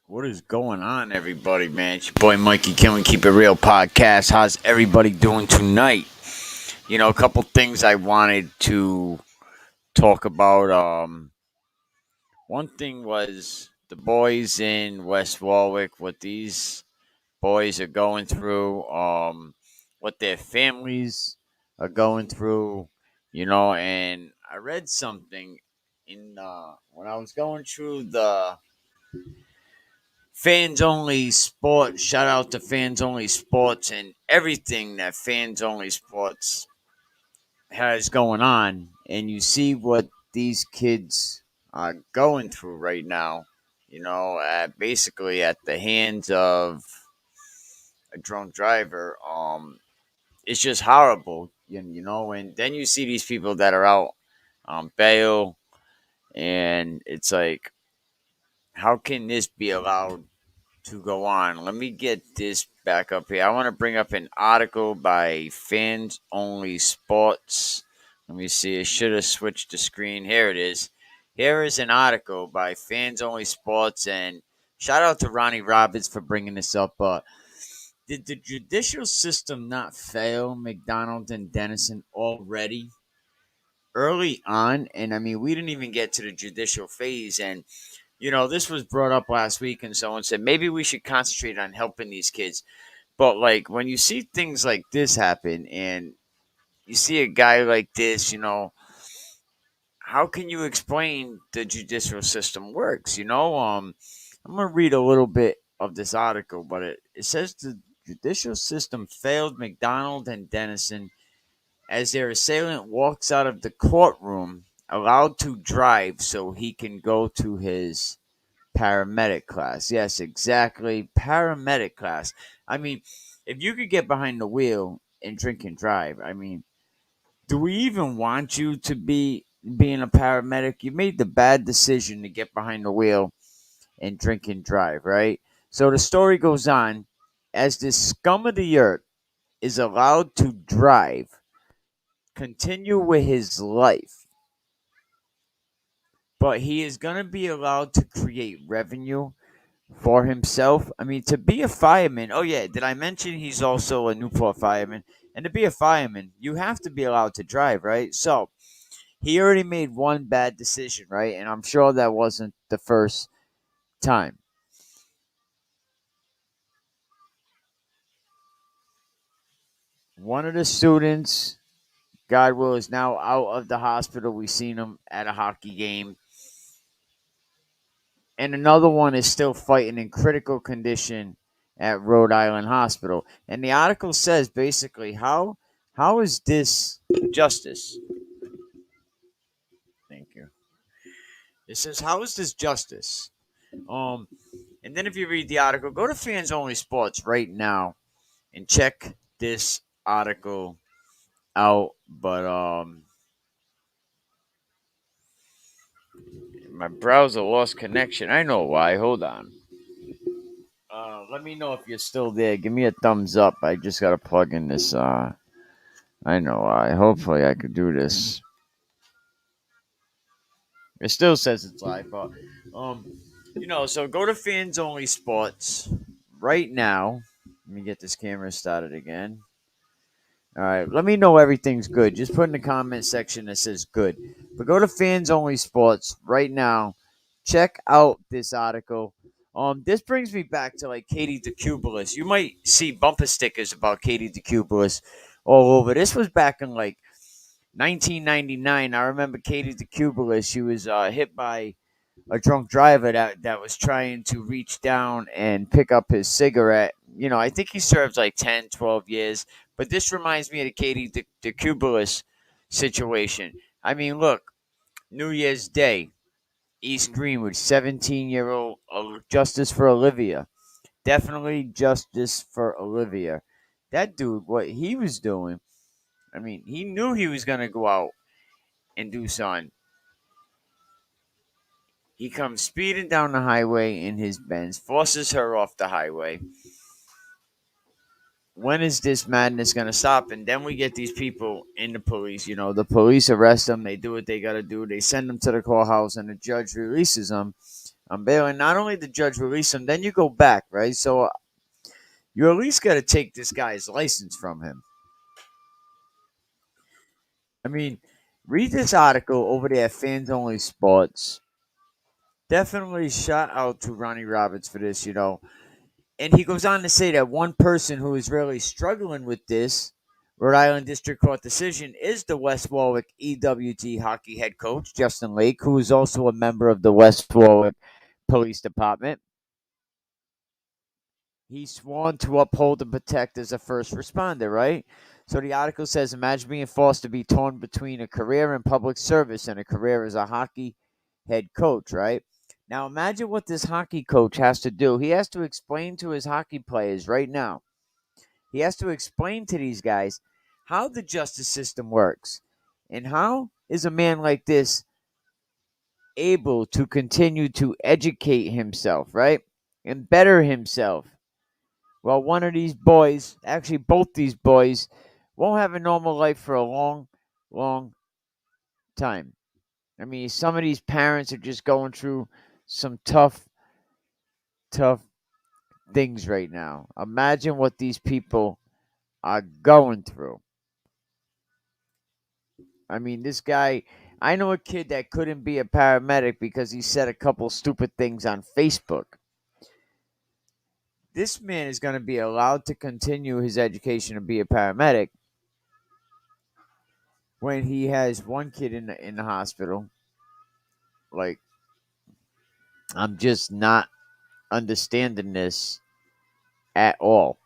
What is going on, everybody, man? It's your boy Mikey. Can we keep it real podcast? How's everybody doing tonight? A couple things I wanted to talk about. One thing was the boys in West Warwick, what these boys are going through, what their families are going through, and I read something in when I was going through the Fans Only Sports. Shout out to Fans Only Sports and everything that Fans Only Sports has going on. And you see what these kids are going through right now, basically at the hands of a drunk driver. It's just horrible, and then you see these people that are out on bail, and it's like, how can this be allowed to go on? Let me get this back up here. I want to bring up an article by Fans Only Sports. Let me see. I should have switched the screen. Here it is. Here is an article by Fans Only Sports, and shout out to Ronnie Roberts for bringing this up. Did the judicial system not fail Macdonald and Dennison already early on? And I mean, we didn't even get to the judicial phase, and this was brought up last week, and someone said maybe we should concentrate on helping these kids. But like when you see things like this happen, and you see a guy like this, how can you explain the judicial system works? I'm gonna read a little bit of this article, but it says the judicial system failed Macdonald and Dennison as their assailant walks out of the courtroom allowed to drive so he can go to his paramedic class. Yes, exactly. Paramedic class. I mean, if you could get behind the wheel and drink and drive, I mean, do we even want you to be being a paramedic? You made the bad decision to get behind the wheel and drink and drive, right? So the story goes on as this scum of the earth is allowed to drive, continue with his life, but he is going to be allowed to create revenue for himself. I mean, to be a fireman, oh yeah, did I mention he's also a Newport fireman? And to be a fireman, you have to be allowed to drive, right? So he already made one bad decision, right? And I'm sure that wasn't the first time. One of the students, God will, is now out of the hospital. We seen him at a hockey game. And another one is still fighting in critical condition at Rhode Island Hospital. And the article says basically how is this justice? Thank you. It says how is this justice? Um, and then if you read the article, go to Fans Only Sports right now and check this article out. But my browser lost connection. I know why. Hold on. Let me know if you're still there. Give me a thumbs up. I just gotta plug in this. I know why. Hopefully, I could do this. It still says it's live, but um, so go to Fans Only Sports right now. Let me get this camera started again. All right, let me know everything's good. Just put in the comment section that says good. But go to Fans Only Sports right now. Check out this article. This brings me back to like Katie DeCubelis. You might see bumper stickers about Katie DeCubelis all over. This was back in like 1999. I remember Katie DeCubelis. She was hit by a drunk driver that was trying to reach down and pick up his cigarette. I think he served like 10, 12 years. But this reminds me of the Katie DeCubelis situation. I mean, look, New Year's Day, East Greenwood, 17-year-old justice for Olivia. Definitely justice for Olivia. That dude, what he was doing, I mean, he knew he was going to go out and do something. He comes speeding down the highway in his Benz, forces her off the highway. When is this madness going to stop? And then we get these people in the police. The police arrest them. They do what they got to do. They send them to the courthouse, and the judge releases them on bail, and not only the judge release him, then you go back, right? So you at least got to take this guy's license from him. I mean, read this article over there at Fans Only Sports. Definitely shout out to Ronnie Roberts for this, And he goes on to say that one person who is really struggling with this Rhode Island District Court decision is the West Warwick EWG hockey head coach, Justin Lake, who is also a member of the West Warwick Police Department. He's sworn to uphold and protect as a first responder, right? So the article says, imagine being forced to be torn between a career in public service and a career as a hockey head coach, right? Now imagine what this hockey coach has to do. He has to explain to his hockey players right now. He has to explain to these guys how the justice system works and how is a man like this able to continue to educate himself, right? And better himself. Well, one of these boys, actually both these boys, won't have a normal life for a long, long time. I mean, some of these parents are just going through some tough, tough things right now. Imagine what these people are going through. I mean, this guy, I know a kid that couldn't be a paramedic because he said a couple stupid things on Facebook. This man is going to be allowed to continue his education to be a paramedic when he has one kid in the hospital. Like, I'm just not understanding this at all.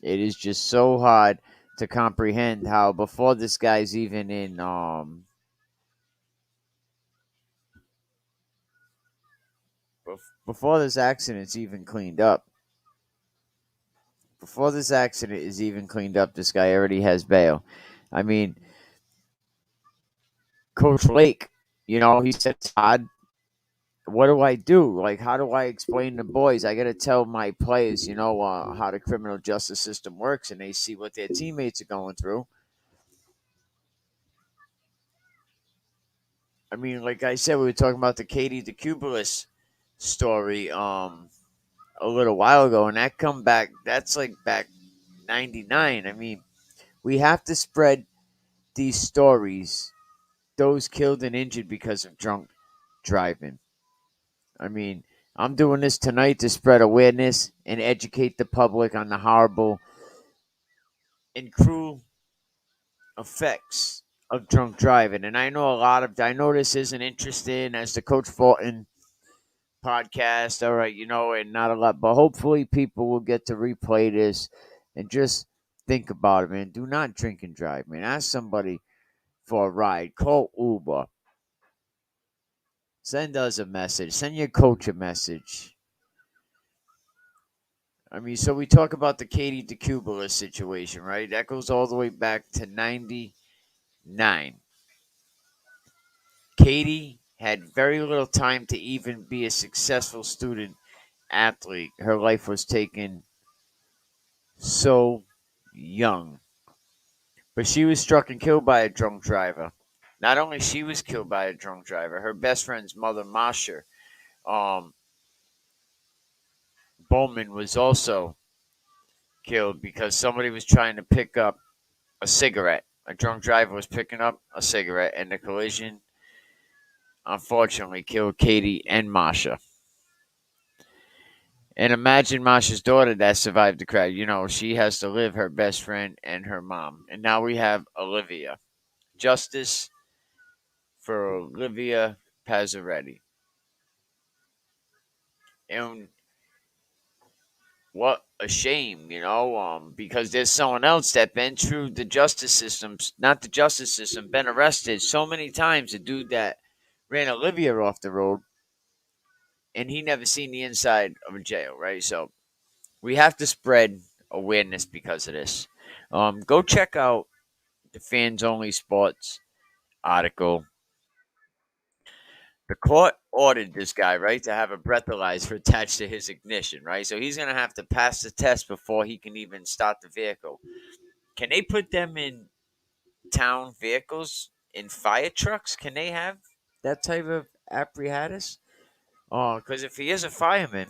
It is just so hard to comprehend how before this guy's even in before this accident's even cleaned up. Before this accident is even cleaned up, this guy already has bail. I mean, Coach Lake, he said, Todd, what do I do? Like, how do I explain to boys? I got to tell my players, how the criminal justice system works, and they see what their teammates are going through. I mean, like I said, we were talking about the Katie DeCubelis story a little while ago, and that come back. That's like back '99. I mean, we have to spread these stories, those killed and injured because of drunk driving. I mean, I'm doing this tonight to spread awareness and educate the public on the horrible and cruel effects of drunk driving. And I know this isn't interesting as the Coach Fulton podcast, all right, and not a lot, but hopefully people will get to replay this and just think about it, man. Do not drink and drive, man. Ask somebody for a ride. Call Uber. Send us a message. Send your coach a message. I mean, so we talk about the Katie DeCubelis situation, right? That goes all the way back to '99. Katie had very little time to even be a successful student athlete. Her life was taken so young. But she was struck and killed by a drunk driver. Not only she was killed by a drunk driver, her best friend's mother, Masha Bowman, was also killed because somebody was trying to pick up a cigarette. A drunk driver was picking up a cigarette, and the collision unfortunately killed Katie and Masha. And imagine Masha's daughter that survived the crash. She has to live her best friend and her mom. And now we have Olivia. Justice for Olivia Pazzaretti. And what a shame, because there's someone else that been through the justice system, not the justice system, been arrested so many times. A dude that ran Olivia off the road, and he never seen the inside of a jail, right? So we have to spread awareness because of this. Go check out the Fans Only Sports article. The court ordered this guy, right, to have a breathalyzer attached to his ignition, right? So he's going to have to pass the test before he can even start the vehicle. Can they put them in town vehicles, in fire trucks? Can they have that type of apparatus? Oh, because if he is a fireman,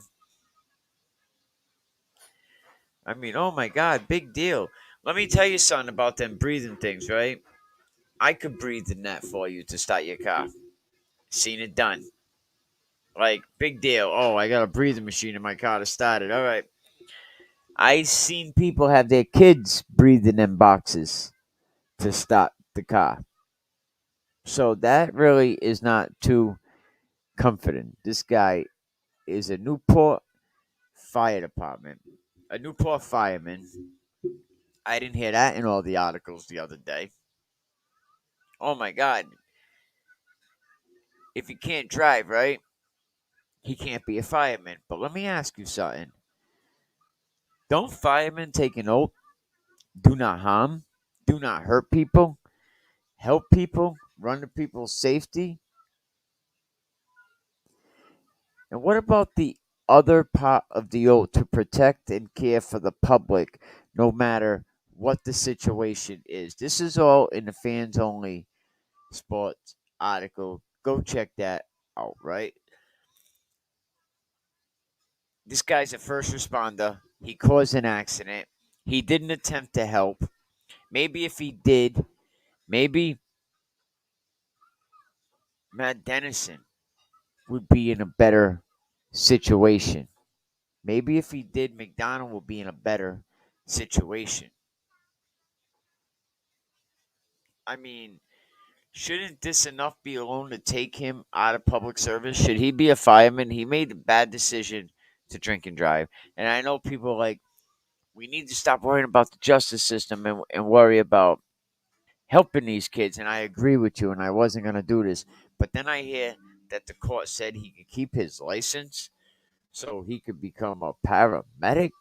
I mean, oh my God, big deal. Let me tell you something about them breathing things, right? I could breathe in that for you to start your car. Seen it done. Like, big deal. Oh, I got a breathing machine in my car to start it. All right. I seen people have their kids breathe in them boxes to start the car. So that really is not too comforting. This guy is a Newport Fire Department, a Newport fireman. I didn't hear that in all the articles the other day. Oh my God. If he can't drive, right? He can't be a fireman. But let me ask you something. Don't firemen take an oath? Do not harm, do not hurt people, help people, run to people's safety. And what about the other part of the oath to protect and care for the public no matter what the situation is? This is all in the fans only sports article. Go check that out, right? This guy's a first responder. He caused an accident. He didn't attempt to help. Maybe if he did, maybe Matt Dennison would be in a better situation. Maybe if he did, Macdonald would be in a better situation. I mean, shouldn't this enough be alone to take him out of public service? Should he be a fireman? He made a bad decision to drink and drive. And I know people are like, we need to stop worrying about the justice system and worry about helping these kids. And I agree with you, and I wasn't going to do this. But then I hear that the court said he could keep his license so he could become a paramedic.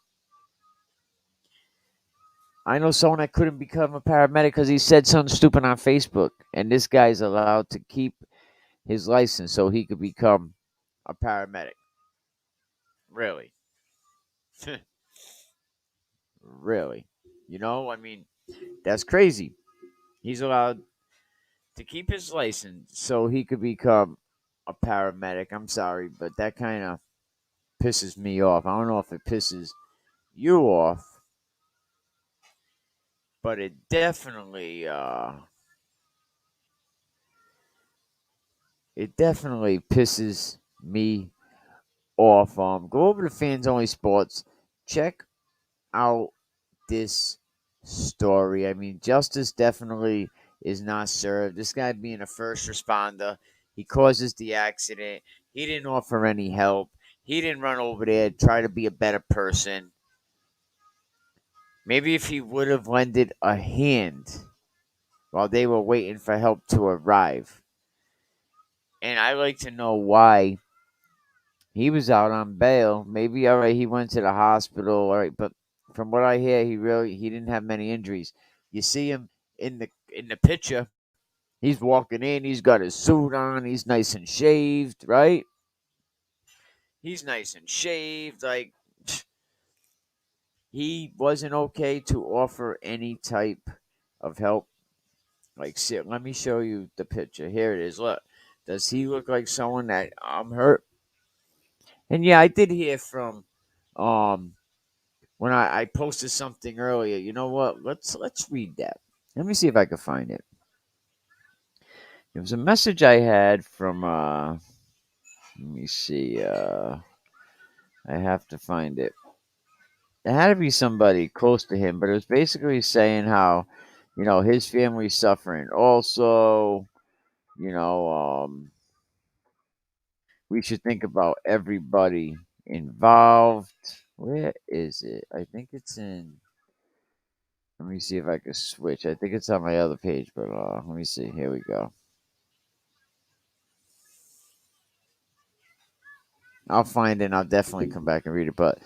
I know someone that couldn't become a paramedic because he said something stupid on Facebook, and this guy's allowed to keep his license so he could become a paramedic. Really? Really? You know, I mean, that's crazy. He's allowed to keep his license so he could become a paramedic. I'm sorry, but that kind of pisses me off. I don't know if it pisses you off, but it definitely pisses me off. Go over to Fans Only Sports. Check out this story. I mean, justice definitely is not served. This guy being a first responder, he causes the accident. He didn't offer any help. He didn't run over there try to be a better person. Maybe if he would have lended a hand while they were waiting for help to arrive. And I like to know why he was out on bail. Maybe all right, he went to the hospital, all right, but from what I hear, he didn't have many injuries. You see him in the picture. He's walking in. He's got his suit on. He's nice and shaved, right? He's nice and shaved. Like he wasn't okay to offer any type of help. Like, see, let me show you the picture. Here it is. Look, does he look like someone that I'm hurt? And yeah, I did hear from um when I posted something earlier. You know what? Let's read that. Let me see if I can find it. It was a message I had from let me see, I have to find it. It had to be somebody close to him, but it was basically saying how, his family's suffering. Also, you know, we should think about everybody involved. Where is it? I think it's in. Let me see if I can switch. I think it's on my other page, but let me see. Here we go. I'll find it and I'll definitely come back and read it. But,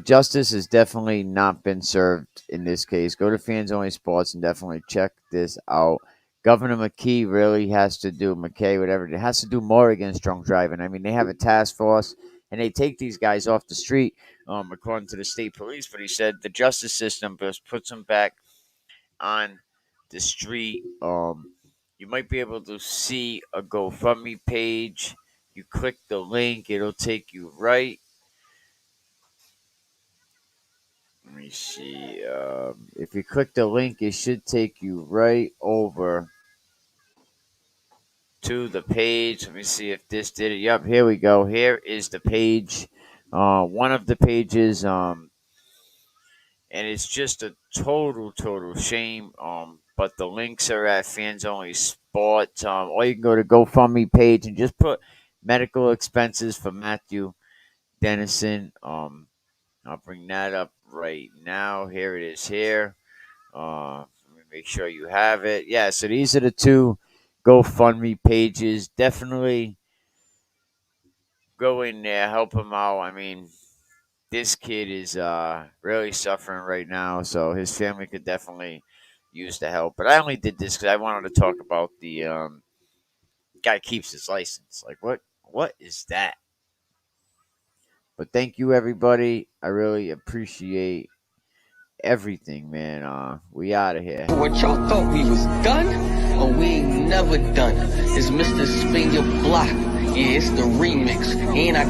justice has definitely not been served in this case. Go to Fans Only Sports and definitely check this out. Governor McKay really has to do, McKay, whatever, it has to do more against drunk driving. I mean, they have a task force and they take these guys off the street, according to the state police. But he said the justice system just puts them back on the street. You might be able to see a GoFundMe page You click the link, it'll take you right. Let me see. If you click the link, it should take you right over to the page. Let me see if this did it. Yep, here we go. Here is the page. One of the pages. And it's just a total shame. But the links are at Fans Only Sports. Or you can go to GoFundMe page and just put medical expenses for Matthew Dennison. I'll bring that up right now. Here it is. Here. Let me make sure you have it. Yeah. So these are the two GoFundMe pages. Definitely go in there, help him out. I mean, this kid is really suffering right now, so his family could definitely use the help. But I only did this because I wanted to talk about the guy keeps his license. Like, what is that? But thank you, everybody. I really appreciate everything, man. We out of here. What y'all thought we was done? Oh, we ain't never done. It's Mr. Spin Your Block. Yeah, it's the remix. And I got